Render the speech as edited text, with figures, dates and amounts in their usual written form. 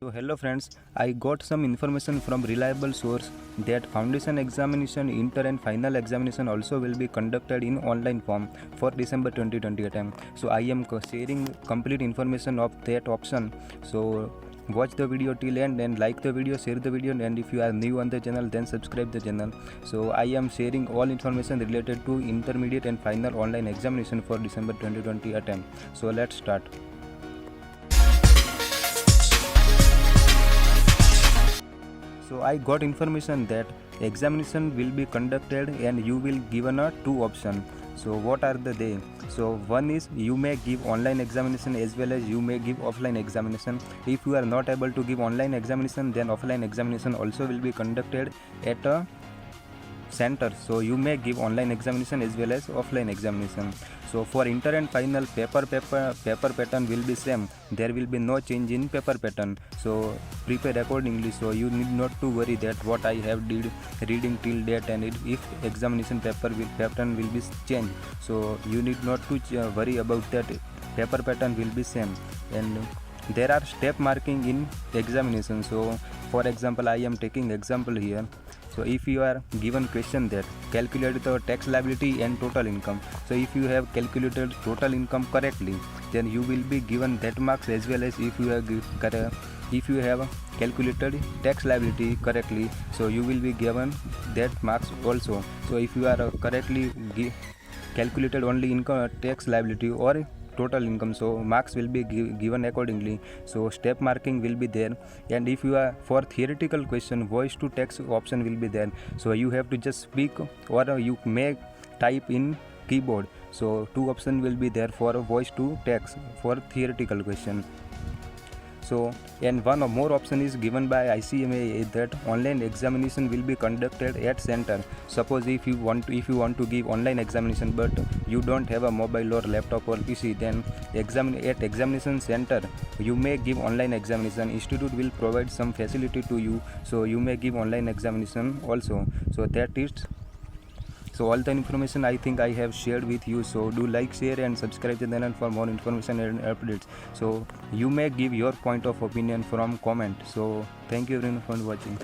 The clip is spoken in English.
So hello friends, I got some information from reliable source that foundation examination, inter and final examination also will be conducted in online form for December 2020 attempt. So I am sharing complete information of that option. So watch the video till end and like the video, share the video, and if you are new on the channel then subscribe the channel. So I am sharing all information related to intermediate and final online examination for December 2020 attempt. So let's start. So I got information that examination will be conducted and you will given a two option. So what are they? So one is you may give online examination as well as you may give offline examination. If you are not able to give online examination, then offline examination also will be conducted at a center. So you may give online examination as well as offline examination. So for inter and final paper pattern will be same. There will be no change in paper pattern. So prepare accordingly. So you need not to worry that what I have did reading till date and if examination pattern will be changed. So you need not to worry about that. Paper pattern will be same. And there are step marking in examination. So for example, I am taking example here. So if you are given question that calculate the tax liability and total income. So if you have calculated total income correctly, then you will be given that marks as well as if you have calculated tax liability correctly, so you will be given that marks also. So if you are correctly calculated only income tax liability or total income, so marks will be given accordingly. So step marking will be there. And if you are for theoretical question, voice to text option will be there. So you have to just speak or you may type in keyboard. So two options will be there for a voice to text for theoretical question. So and one or more option is given by ICMA that online examination will be conducted at center. Suppose if you want to give online examination but you don't have a mobile or laptop or PC, then at examination center you may give online examination. Institute will provide some facility to you, so you may give online examination also. So all the information I think I have shared with you. So do like, share and subscribe the channel for more information and updates. So you may give your point of opinion from comment. So thank you everyone for watching.